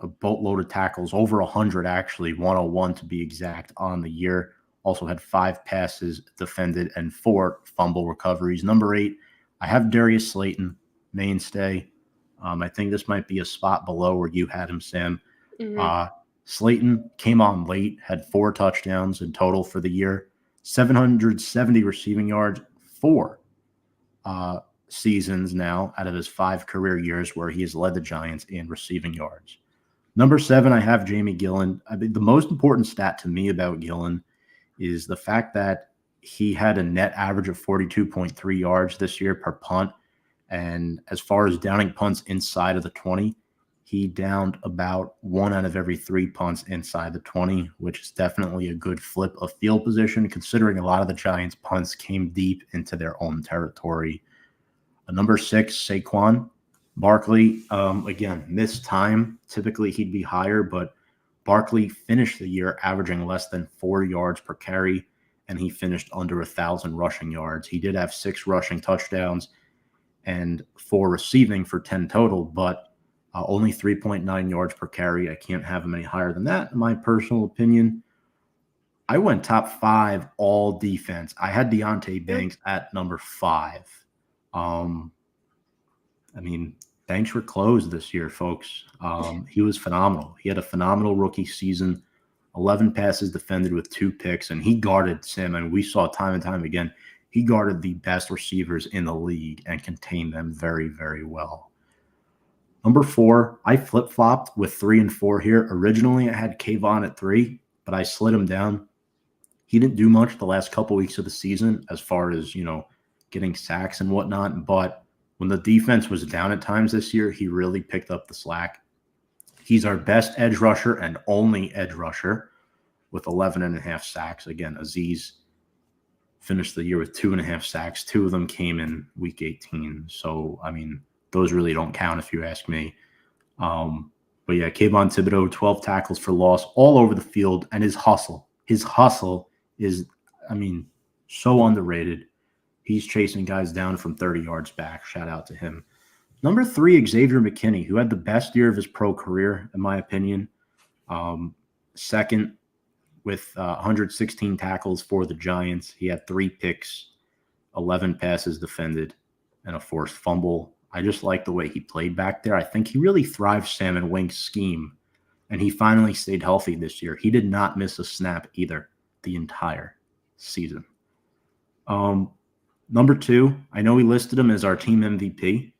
a boatload of tackles, over 100 actually, 101 to be exact on the year. Also had 5 passes defended and 4 fumble recoveries. Number 8, I have Darius Slayton, mainstay. I think this might be a spot below where you had him, Sam. Slayton came on late, had 4 touchdowns in total for the year, 770 receiving yards, 4 seasons now out of his 5 career years where he has led the Giants in receiving yards. Number 7, I have Jamie Gillen. I think the most important stat to me about Gillen is the fact that he had a net average of 42.3 yards this year per punt. And as far as downing punts inside of the 20, he downed about 1 out of every 3 punts inside the 20, which is definitely a good flip of field position, considering a lot of the Giants' punts came deep into their own territory. Number 6, Saquon Barkley. Again, missed time. Typically, he'd be higher, but Barkley finished the year averaging less than 4 yards per carry, and he finished under 1,000 rushing yards. He did have 6 rushing touchdowns and 4 receiving for 10 total, but only 3.9 yards per carry. I can't have him any higher than that, in my personal opinion. I went top 5 all defense. I had Deontay Banks at number 5. Banks were closed this year, folks. He was phenomenal. He had a phenomenal rookie season, 11 passes defended with 2 picks, and he guarded Sam, and we saw time and time again, he guarded the best receivers in the league and contained them very, very well. Number 4, I flip-flopped with 3 and 4 here. Originally, I had Kayvon at 3, but I slid him down. He didn't do much the last couple weeks of the season as far as, getting sacks and whatnot, but when the defense was down at times this year, he really picked up the slack. He's our best edge rusher and only edge rusher with 11.5 sacks. Again, Azeez finished the year with 2.5 sacks. 2 of them came in week 18. So, those really don't count if you ask me. But yeah, Kayvon Thibodeau, 12 tackles for loss all over the field, and his hustle is, so underrated. He's chasing guys down from 30 yards back. Shout out to him. Number 3, Xavier McKinney, who had the best year of his pro career, in my opinion. Second with 116 tackles for the Giants. He had 3 picks, 11 passes defended, and a forced fumble. I just like the way he played back there. I think he really thrived Sam and Wink's scheme, and he finally stayed healthy this year. He did not miss a snap either the entire season. Number 2, I know we listed him as our team MVP,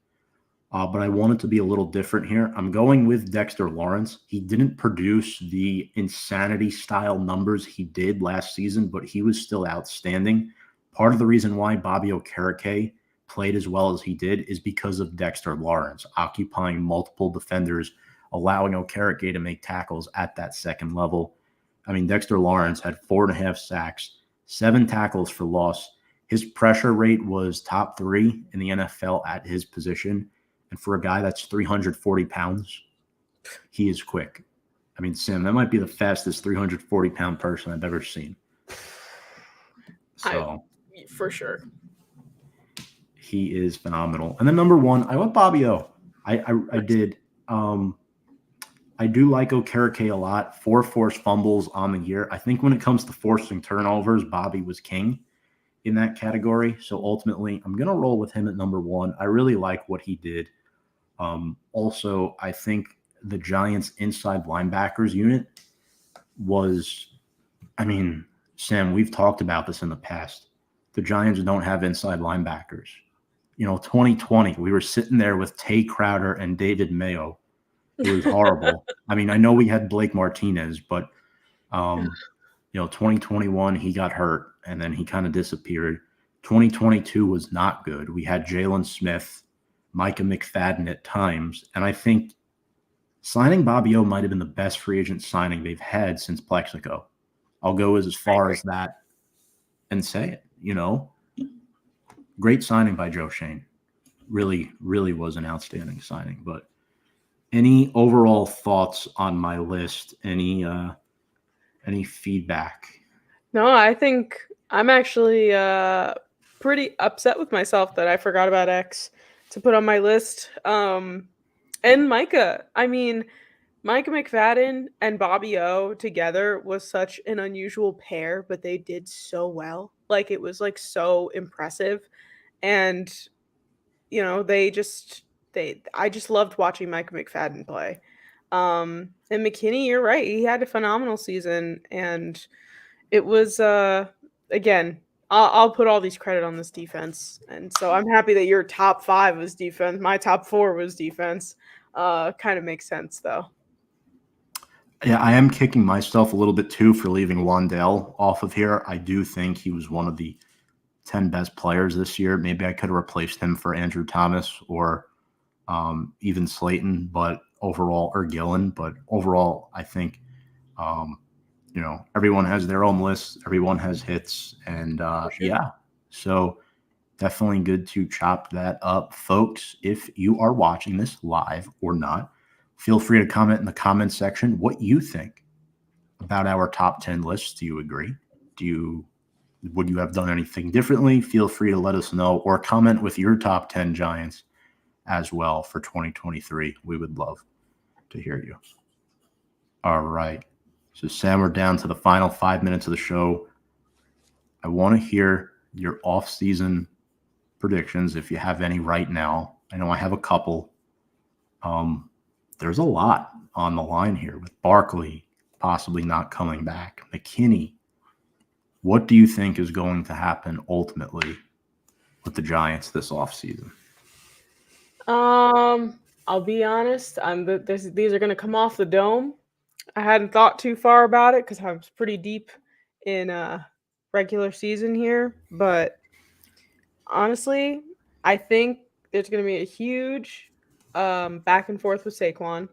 but I wanted to be a little different here. I'm going with Dexter Lawrence. He didn't produce the insanity-style numbers he did last season, but he was still outstanding. Part of the reason why Bobby Okereke played as well as he did is because of Dexter Lawrence occupying multiple defenders, allowing Okereke to make tackles at that second level. Dexter Lawrence had 4.5 sacks, 7 tackles for loss. His pressure rate was top 3 in the NFL at his position. And for a guy that's 340 pounds, he is quick. Sam, that might be the fastest 340-pound person I've ever seen. So, for sure. He is phenomenal. And then number 1, I went Bobby O. I did. I do like Okereke a lot. 4 forced fumbles on the year. I think when it comes to forcing turnovers, Bobby was king in that category. So ultimately, I'm going to roll with him at number 1. I really like what he did. Also, I think the Giants' inside linebackers unit was, Sam, we've talked about this in the past. The Giants don't have inside linebackers. 2020, we were sitting there with Tay Crowder and David Mayo. It was horrible. I know we had Blake Martinez, but 2021, he got hurt, and then he kind of disappeared. 2022 was not good. We had Jalen Smith, Micah McFadden at times, and I think signing Bobby O might have been the best free agent signing they've had since Plexico. I'll go as far as that and say it, Great signing by Joe Shane. Really, really was an outstanding signing. But any overall thoughts on my list? Any feedback? No, I think I'm actually pretty upset with myself that I forgot about X to put on my list. And Micah. Micah McFadden and Bobby O together was such an unusual pair, but they did so well. It was so impressive. And I just loved watching Micah McFadden play. And McKinney, you're right. He had a phenomenal season, and it was again, I'll put all these credit on this defense. And so I'm happy that your top 5 was defense. My top 4 was defense. Kind of makes sense though. Yeah, I am kicking myself a little bit too for leaving Wandale off of here. I do think he was one of the 10 best players this year. Maybe I could have replaced him for Andrew Thomas or even Slayton, or Gillen. But overall, I think, everyone has their own lists. Everyone has hits. And For sure. yeah, so definitely good to chop that up. Folks, if you are watching this live or not, feel free to comment in the comment section what you think about our top 10 lists. Do you agree? Would you have done anything differently? Feel free to let us know or comment with your top 10 Giants as well for 2023. We would love to hear you. All right. So, Sam, we're down to the final 5 minutes of the show. I want to hear your off-season predictions if you have any right now. I know I have a couple. There's a lot on the line here with Barkley possibly not coming back. McKinney. What do you think is going to happen ultimately with the Giants this offseason? I'll be honest. These are going to come off the dome. I hadn't thought too far about it because I was pretty deep in regular season here. But honestly, I think there's going to be a huge back and forth with Saquon.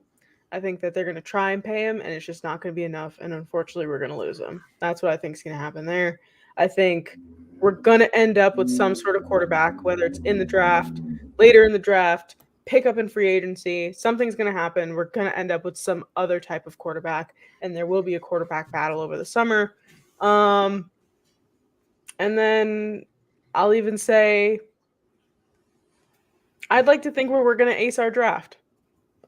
I think that they're going to try and pay him, and it's just not going to be enough. And unfortunately, we're going to lose him. That's what I think is going to happen there. I think we're going to end up with some sort of quarterback, whether it's in the draft, later in the draft, pick up in free agency. Something's going to happen. We're going to end up with some other type of quarterback, and there will be a quarterback battle over the summer. And then I'll even say I'd like to think we're going to ace our draft.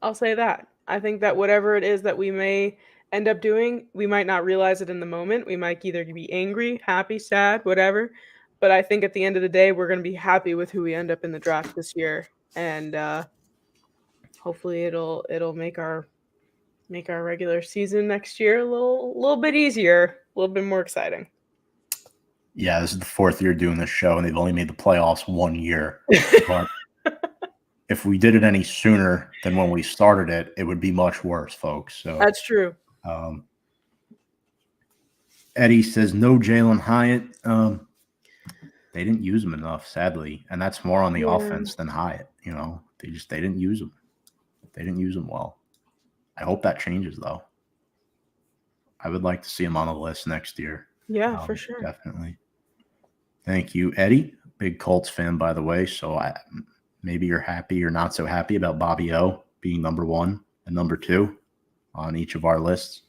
I'll say that. I think that whatever it is that we may end up doing, we might not realize it in the moment. We might either be angry, happy, sad, whatever. But I think at the end of the day, we're going to be happy with who we end up in the draft this year, and hopefully it'll make our regular season next year a little bit easier, a little bit more exciting. Yeah, this is the fourth year doing this show, and they've only made the playoffs 1 year. But if we did it any sooner than when we started it, it would be much worse, folks. So that's true. Eddie says no Jalen Hyatt. They didn't use him enough, sadly, and that's more on the offense than Hyatt. They didn't use him. They didn't use him well. I hope that changes, though. I would like to see him on the list next year. Yeah, for sure. Definitely. Thank you, Eddie. Big Colts fan, by the way. So maybe you're happy or not so happy about Bobby O being number 1 and number 2 on each of our lists.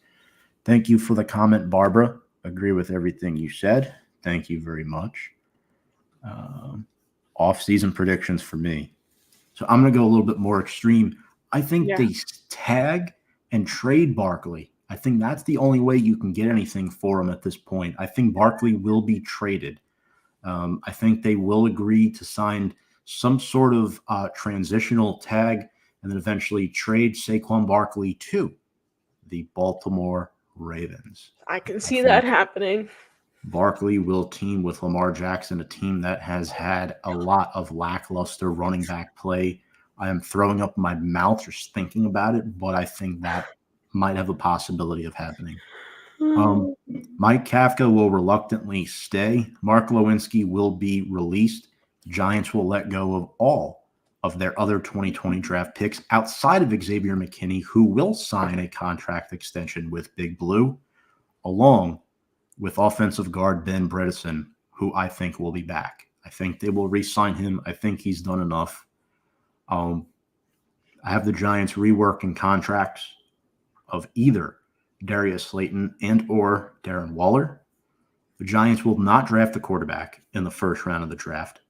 Thank you for the comment, Barbara. Agree with everything you said. Thank you very much. Off-season predictions for me. So I'm going to go a little bit more extreme. I think they tag and trade Barkley. I think that's the only way you can get anything for him at this point. I think Barkley will be traded. I think they will agree to sign some sort of transitional tag and then eventually trade Saquon Barkley to the Baltimore Ravens. I can see that happening. Barkley will team with Lamar Jackson, a team that has had a lot of lackluster running back play. I am throwing up my mouth just thinking about it, but I think that might have a possibility of happening. Mike Kafka will reluctantly stay. Mark Lewinsky will be released. Giants will let go of all of their other 2020 draft picks outside of Xavier McKinney, who will sign a contract extension with Big Blue, along with offensive guard Ben Bredesen, who I think will be back. I think they will re-sign him. I think he's done enough. I have the Giants reworking contracts of either Darius Slayton and or Darren Waller. The Giants will not draft a quarterback in the first round of the draft.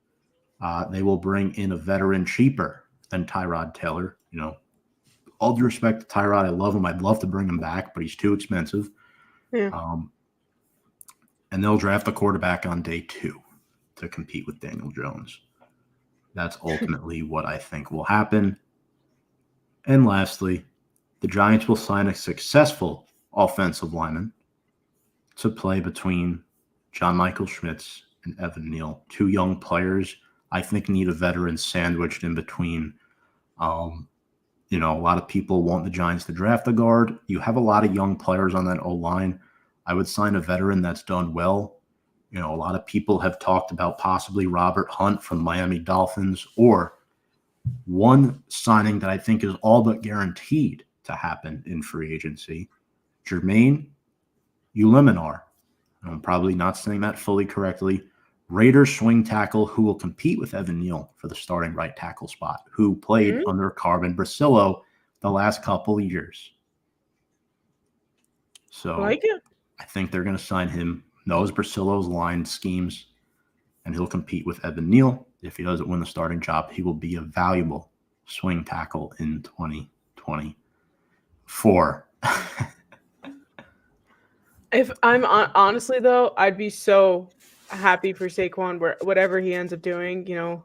They will bring in a veteran cheaper than Tyrod Taylor. All due respect to Tyrod, I love him. I'd love to bring him back, but he's too expensive. Yeah. And they'll draft a quarterback on day 2 to compete with Daniel Jones. That's ultimately what I think will happen. And lastly, the Giants will sign a successful offensive lineman to play between John Michael Schmitz and Evan Neal. 2 young players, I think, need a veteran sandwiched in between A lot of people want the Giants to draft a guard. You have a lot of young players on that O-line. I would sign a veteran that's done well. A lot of people have talked about possibly Robert Hunt from Miami Dolphins, or one signing that I think is all but guaranteed to happen in free agency, Jermaine Uliminar. I'm probably not saying that fully correctly. Raiders swing tackle who will compete with Evan Neal for the starting right tackle spot, who played under Carmen Brasillo the last couple of years. So I like it. I think they're going to sign him, knows Brasillo's line schemes, and he'll compete with Evan Neal. If he doesn't win the starting job, he will be a valuable swing tackle in 2024. If I'm honestly though, I'd be so happy for Saquon whatever he ends up doing.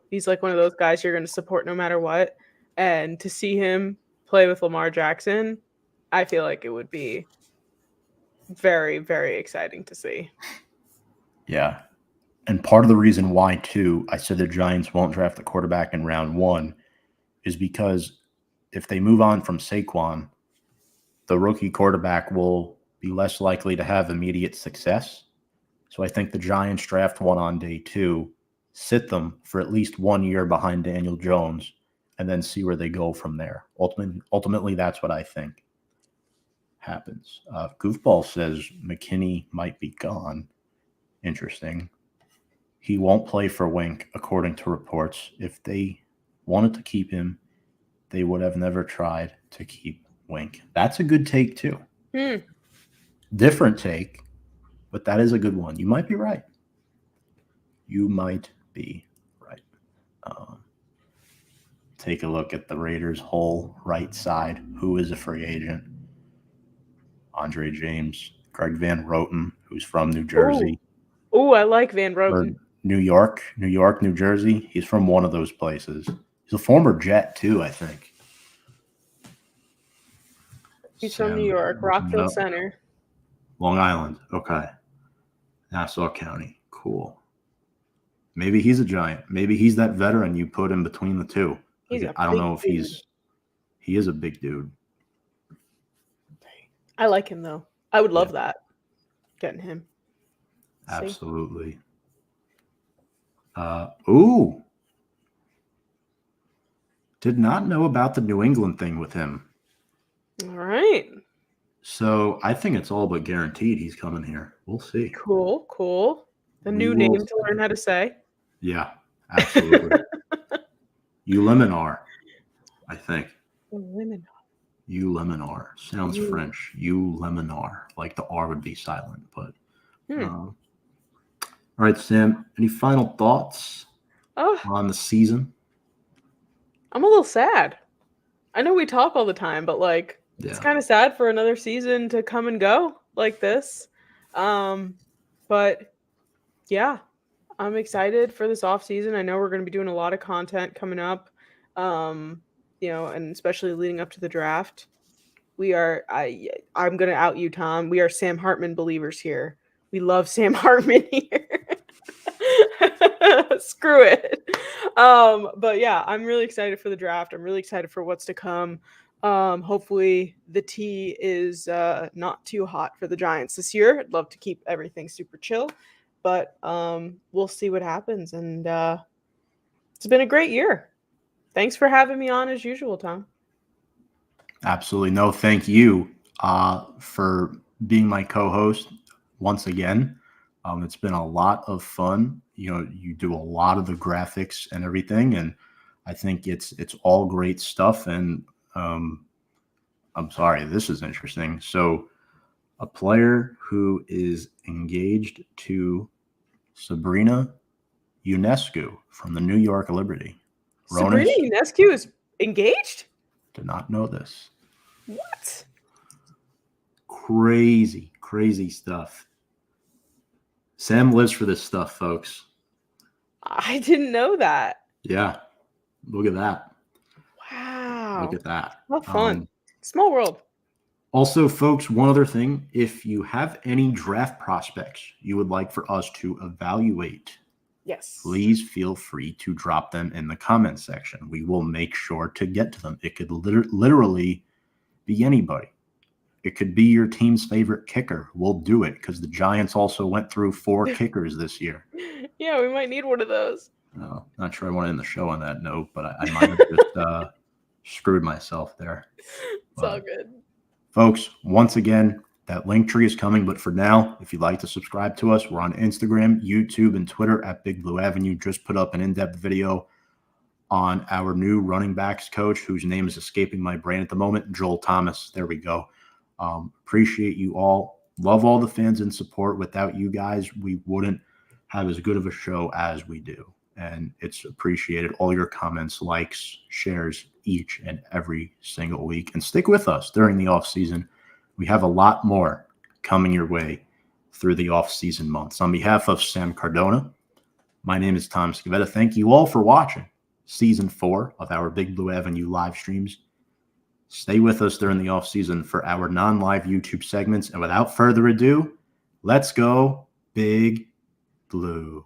He's like one of those guys you're going to support no matter what. And to see him play with Lamar Jackson, I feel like it would be very, very exciting to see. Yeah. And part of the reason why, too, I said the Giants won't draft a quarterback in round 1 is because if they move on from Saquon, the rookie quarterback will be less likely to have immediate success. So I think the Giants draft one on day 2, sit them for at least 1 year behind Daniel Jones, and then see where they go from there. Ultimately, that's what I think happens. Goofball says McKinney might be gone. Interesting. He won't play for Wink, according to reports. If they wanted to keep him, they would have never tried to keep Wink. That's a good take, too. Different take, but that is a good one. You might be right. Take a look at the Raiders' whole right side. Who is a free agent? Andre James, Greg Van Roten, who's from New Jersey. Oh, I like Van Roten. New York, New Jersey. He's from one of those places. He's a former Jet, too, I think. He's from New York, Rockville Center. Long Island. Okay. Nassau County. Cool. Maybe he's a Giant. Maybe he's that veteran you put in between the two. I don't know if he is a big dude. I like him, though. I would love that. Getting him. Absolutely. Did not know about the New England thing with him. All right. So I think it's all but guaranteed he's coming here. We'll see. Cool. A new name to learn how to say. Yeah, absolutely. Uliminar, I think. Uliminar. Sounds French. Uliminar. Like the R would be silent, but all right, Sam, any final thoughts on the season? I'm a little sad. I know we talk all the time, but it's kind of sad for another season to come and go like this. But yeah, I'm excited for this off season. I know we're going to be doing a lot of content coming up, and especially leading up to the draft. I'm going to out you, Tom. We are Sam Hartman believers here. We love Sam Hartman here. Screw it. But yeah, I'm really excited for the draft. I'm really excited for what's to come. Hopefully the tea is not too hot for the Giants this year. I'd love to keep everything super chill, but we'll see what happens. And it's been a great year. Thanks for having me on as usual, Tom. Absolutely. No, thank you for being my co-host once again. It's been a lot of fun. You do a lot of the graphics and everything, and I think it's all great stuff. And I'm sorry, this is interesting. So a player who is engaged to Sabrina Ionescu from the New York Liberty. Sabrina Ionescu is engaged? Did not know this. What? Crazy stuff. Sam lives for this stuff, folks. I didn't know that. Yeah. Look at that. Wow. Look at that. How fun. Small world. Also, folks, one other thing. If you have any draft prospects you would like for us to evaluate Yes. please feel free to drop them in the comment section. We will make sure to get to them. It could literally be anybody. It could be your team's favorite kicker. We'll do it because the Giants also went through 4 kickers this year. Yeah, we might need one of those. No, not sure I want to end the show on that note, but I might have just screwed myself there. It's all good. Folks, once again, that link tree is coming. But for now, if you'd like to subscribe to us, we're on Instagram, YouTube, and Twitter at Big Blue Avenue. Just put up an in-depth video on our new running backs coach, whose name is escaping my brain at the moment, Joel Thomas. There we go. Appreciate you all. Love all the fans and support. Without you guys, we wouldn't have as good of a show as we do. And it's appreciated. All your comments, likes, shares each and every single week. And stick with us during the off season. We have a lot more coming your way through the off season months. On behalf of Sam Cardona, my name is Tom Scavetta. Thank you all for watching season 4 of our Big Blue Avenue live streams. Stay with us during the off season for our non-live YouTube segments. And without further ado, let's go Big Blue.